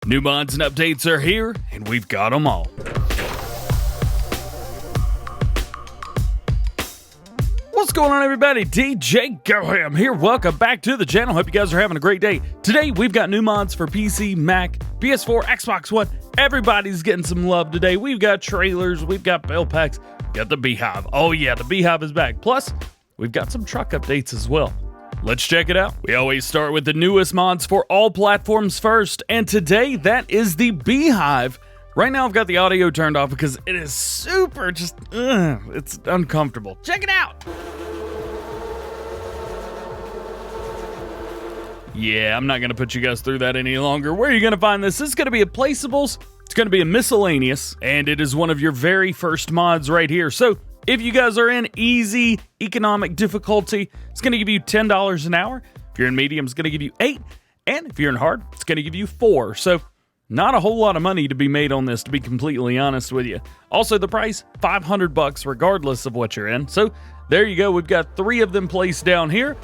New mods and updates are here, and we've got them all. What's going on, everybody? DjGoHam here. Welcome back to the channel. Hope you guys are having a great day. Today, we've got new mods for PC, Mac, PS4, Xbox One. Everybody's getting some love today. We've got trailers, we've got bale packs, we've got the Beehive. Oh yeah, the Beehive is back. Plus, we've got some truck updates as well. Let's check it out. We always start with the newest mods for all platforms first, and today that is the Beehive. Right now I've got the audio turned off because it is super it's uncomfortable. Check it out. Yeah, I'm not going to put you guys through that any longer. Where are you going to find this? This is going to be a Placeables, it's going to be a Miscellaneous, and it is one of your very first mods right here. So if you guys are in easy economic difficulty, it's going to give you $10 an hour. If you're in medium, it's going to give you $8. And if you're in hard, it's going to give you $4. So not a whole lot of money to be made on this, to be completely honest with you. Also, the price, $500 regardless of what you're in. So there you go. We've got 3 of them placed down here.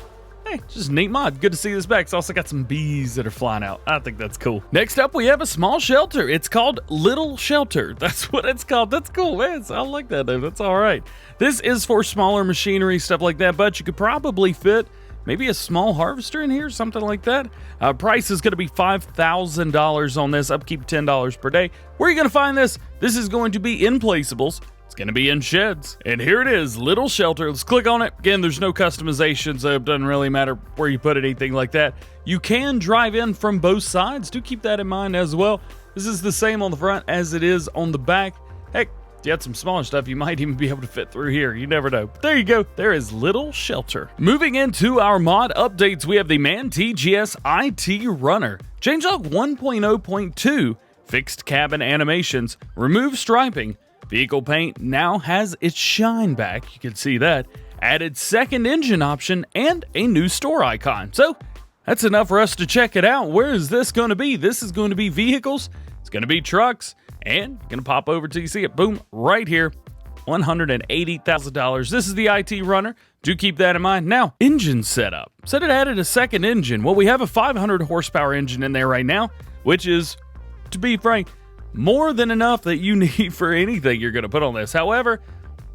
Hey, just a neat mod. Good to see this back. It's also got some bees that are flying out. I think that's cool. Next up, we have a small shelter. It's called Little Shelter. That's what it's called. That's cool, man. I like that, dude. That's all right. This is for smaller machinery, stuff like that, but you could probably fit maybe a small harvester in here, something like that. Price is going to be $5,000 on this. Upkeep $10 per day. Where are you going to find this? This is going to be in Placeables. It's going to be in sheds. And here it is, Little Shelter. Let's click on it. Again, there's no customization, so it doesn't really matter where you put it, anything like that. You can drive in from both sides. Do keep that in mind as well. This is the same on the front as it is on the back. Heck, if you had some smaller stuff, you might even be able to fit through here. You never know. But there you go. There is Little Shelter. Moving into our mod updates, we have the TGS IT Runner. Changelog 1.0.2, fixed cabin animations, remove striping. Vehicle paint now has its shine back, you can see that. Added second engine option and a new store icon. So that's enough for us to check it out. Where is this going to be? This is going to be vehicles, it's going to be trucks, and you're going to pop over till you see it. Boom, right here, $180,000. This is the IT Runner. Do keep that in mind. Now, engine setup. Said it added a second engine. Well, we have a 500 horsepower engine in there right now, which is, to be frank, more than enough that you need for anything you're going to put on this. However,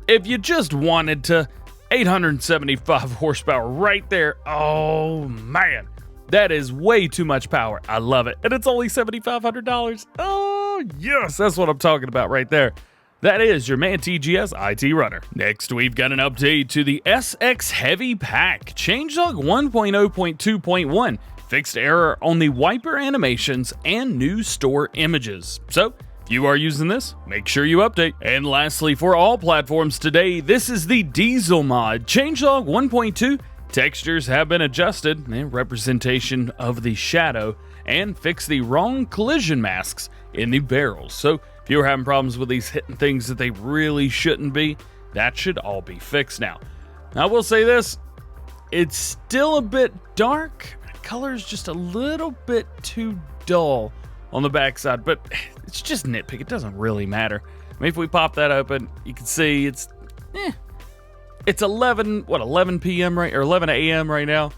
if you just wanted to, 875 horsepower right there. Oh man, that is way too much power. I love it. And it's only $7,500. Oh yes, that's what I'm talking about right there. That is your TGS IT Runner. Next, we've got an update to the SX Heavy Pack. Changelog 1.0.2.1. Fixed error on the wiper animations and new store images. So if you are using this, make sure you update. And lastly, for all platforms today, this is the Diesel mod. Changelog 1.2, textures have been adjusted, and representation of the shadow, and fix the wrong collision masks in the barrels. So if you're having problems with these hitting things that they really shouldn't be, that should all be fixed now. I will say this, it's still a bit dark. Color is just a little bit too dull on the backside, but it's just nitpick. It doesn't really matter. I mean, if we pop that open, you can see it's 11 p.m. right, or 11 a.m. right now.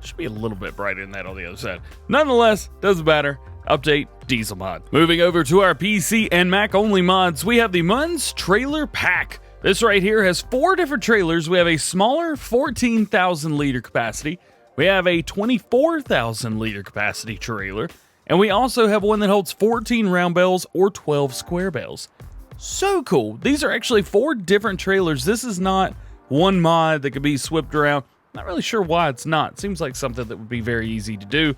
Should be a little bit brighter than that on the other side. Nonetheless, doesn't matter. Update Diesel mod. Moving over to our PC and Mac only mods, we have the Muenz Trailer Pack. This right here has 4 different trailers. We have a smaller 14,000 liter capacity. We have a 24,000 liter capacity trailer, and we also have one that holds 14 round bales or 12 square bales. So cool. These are actually 4 different trailers. This is not one mod that could be swapped around. Not really sure why it's not. It seems like something that would be very easy to do,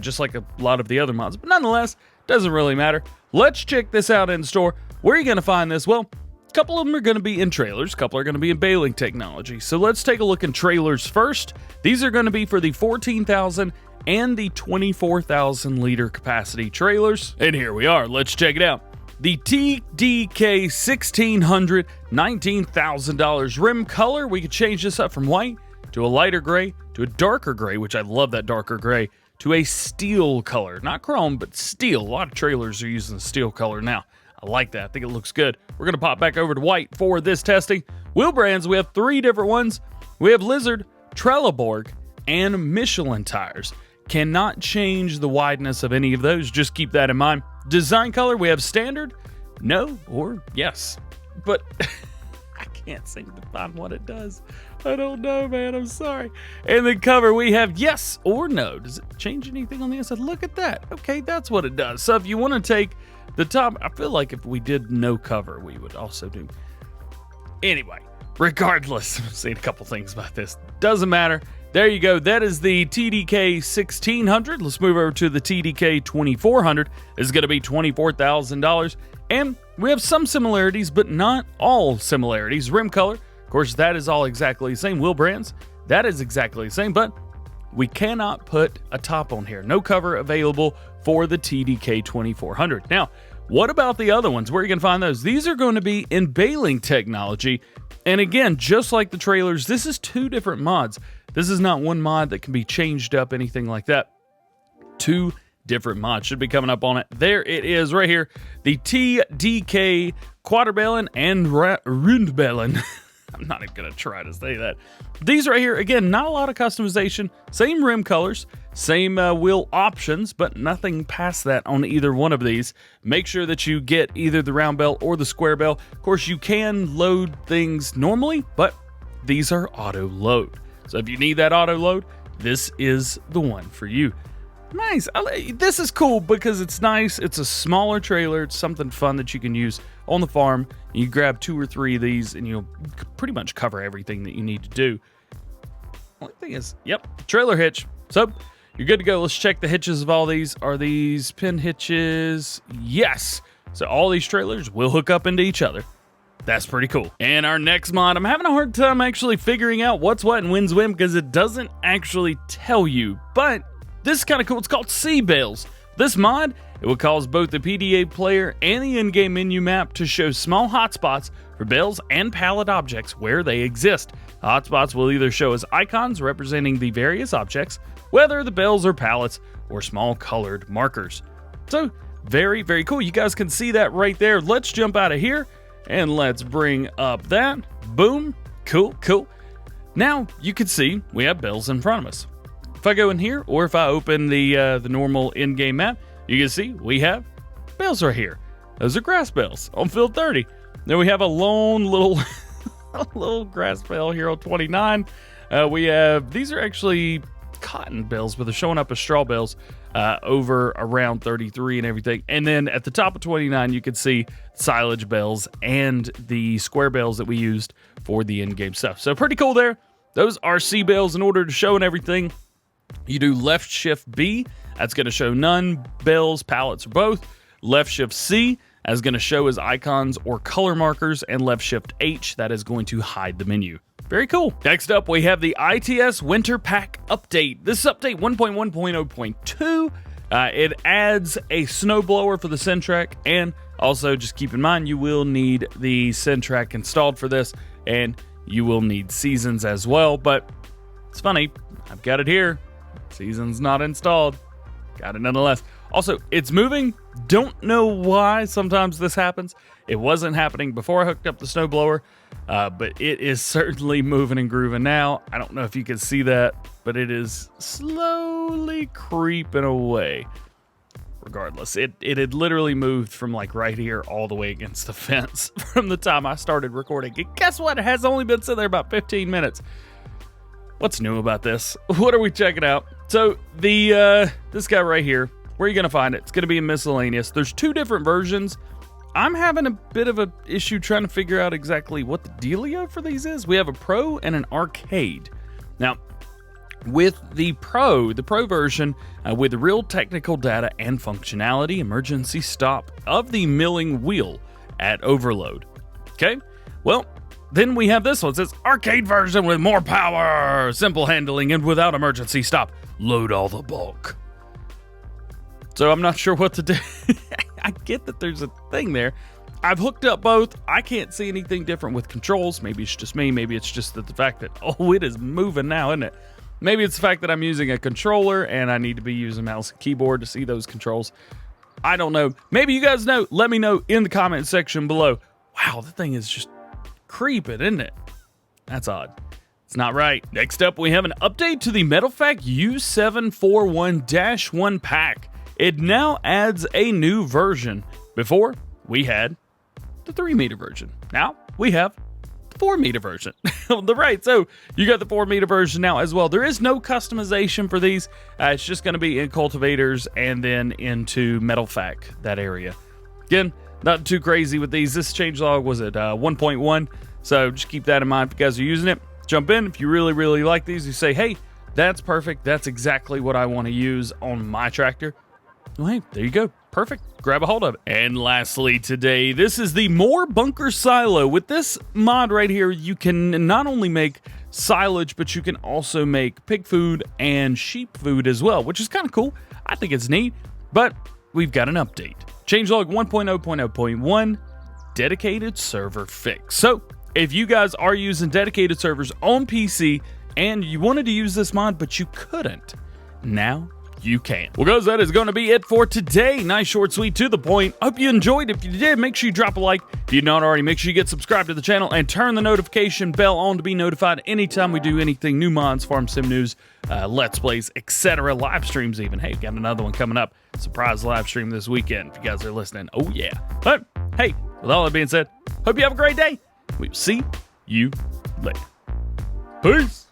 just like a lot of the other mods. But nonetheless, doesn't really matter. Let's check this out in store. Where are you going to find this? Well, a couple of them are going to be in trailers, a couple are going to be in baling technology. So let's take a look in trailers first. These are going to be for the 14,000 and the 24,000 liter capacity trailers. And here we are. Let's check it out. The TDK 1600, $19,000 rim color. We could change this up from white to a lighter gray to a darker gray, which I love that darker gray, to a steel color. Not chrome, but steel. A lot of trailers are using the steel color now. I like that. I think it looks good. We're going to pop back over to white for this testing. Wheel brands, we have 3 different ones. We have Lizard, Trelleborg, and Michelin tires. Cannot change the wideness of any of those. Just keep that in mind. Design color, we have standard, no, or yes. But I can't seem to find what it does. I don't know, man. I'm sorry. And then cover, we have yes or no. Does it change anything on the inside? Look at that. Okay, that's what it does. So if you want to take the top, I feel like if we did no cover, we would also do. Anyway, regardless, I've seen a couple things about this. Doesn't matter. There you go. That is the TDK 1600. Let's move over to the TDK 2400. This is going to be $24,000. And we have some similarities, but not all similarities. Rim color, of course, that is all exactly the same. Wheel brands, that is exactly the same, but we cannot put a top on here. No cover available for the TDK 2400. Now, what about the other ones? Where are you going to find those? These are going to be in baling technology. And again, just like the trailers, this is two different mods. This is not one mod that can be changed up, anything like that. Two different mods should be coming up on it. There it is right here. The TDK Quaderbalen and Rundbalen. I'm not even going to try to say that. These right here, again, not a lot of customization. Same rim colors, same wheel options, but nothing past that on either one of these. Make sure that you get either the round bell or the square bell. Of course, you can load things normally, but these are auto load. So if you need that auto load, this is the one for you. Nice. This is cool because it's nice. It's a smaller trailer. It's something fun that you can use on the farm. You grab 2 or 3 of these and you'll pretty much cover everything that you need to do. Only thing is, yep, trailer hitch. So you're good to go. Let's check the hitches of all these. Are these pin hitches? Yes. So all these trailers will hook up into each other. That's pretty cool. And our next mod, I'm having a hard time actually figuring out what's what and when's when because it doesn't actually tell you, but this is kind of cool. It's called Bales. This mod, it will cause both the PDA player and the in-game menu map to show small hotspots for bales and pallet objects where they exist. The hotspots will either show as icons representing the various objects, whether the bales are pallets or small colored markers. So very, very cool. You guys can see that right there. Let's jump out of here and let's bring up that. Boom. Cool, cool. Now you can see we have bales in front of us. If I go in here, or if I open the normal in-game map, you can see we have bales right here. Those are grass bales on field 30. Then we have a lone little, little grass bale here on 29. We have, these are actually cotton bales, but they're showing up as straw bales over around 33 and everything. And then at the top of 29, you can see silage bales and the square bales that we used for the in-game stuff. So pretty cool there. Those are C bales in order to show and everything. You do left shift B, that's going to show none, bales, pallets, or both. Left shift C, that's going to show as icons or color markers, and left shift H, that is going to hide the menu. Very cool. Next up, we have the ITS Winter Pack Update. This is update 1.1.0.2. It adds a snowblower for the Centrac, and also just keep in mind you will need the Centrac installed for this, and you will need seasons as well, but it's funny, I've got it here. Season's not installed. Got it nonetheless. Also, it's moving. Don't know why sometimes this happens. It wasn't happening before I hooked up the snowblower, but it is certainly moving and grooving now. I don't know if you can see that, but it is slowly creeping away. Regardless, it had literally moved from like right here all the way against the fence from the time I started recording. And guess what? It has only been sitting there about 15 minutes. What's new about this? What are we checking out? So the this guy right here, where are you gonna find it? It's gonna be in miscellaneous. There's 2 different versions. I'm having a bit of an issue trying to figure out exactly what the dealio for these is. We have a Pro and an Arcade. Now, with the Pro version, with real technical data and functionality, emergency stop of the milling wheel at overload. Okay, well, then we have this one. It says Arcade version with more power, simple handling, and without emergency stop. Load all the bulk. So I'm not sure what to do. I get that there's a thing there. I've hooked up both. I can't see anything different with controls. Maybe it's just me. Maybe it's just that the fact that, oh, it is moving now, isn't it? Maybe it's the fact that I'm using a controller and I need to be using mouse and keyboard to see those controls. I don't know. Maybe you guys know. Let me know in the comment section below. Wow, the thing is just creeping, isn't it? That's odd. That's not right. Next up, we have an update to the Metalfach U741-1 pack. It now adds a new version. Before, we had the 3-meter version. Now, we have the 4-meter version. Right, so you got the 4-meter version now as well. There is no customization for these. It's just going to be in cultivators and then into Metalfach, that area. Again, not too crazy with these. This changelog was at 1.1, so just keep that in mind if you guys are using it. Jump in. If you really, really like these, you say, hey, that's perfect. That's exactly what I want to use on my tractor. Well, hey, there you go. Perfect. Grab a hold of it. And lastly today, this is the more Bunkersilo. With this mod right here, you can not only make silage, but you can also make pig food and sheep food as well, which is kind of cool. I think it's neat, but we've got an update. Changelog 1.0.0.1, dedicated server fix. So if you guys are using dedicated servers on PC and you wanted to use this mod, but you couldn't, now you can. Well, guys, that is going to be it for today. Nice, short, sweet, to the point. Hope you enjoyed. If you did, make sure you drop a like. If you're not already, make sure you get subscribed to the channel and turn the notification bell on to be notified anytime we do anything new mods, farm sim news, let's plays, etc. Live streams even. Hey, got another one coming up. Surprise live stream this weekend if you guys are listening. Oh, yeah. But, hey, with all that being said, hope you have a great day. We'll see you later. Peace.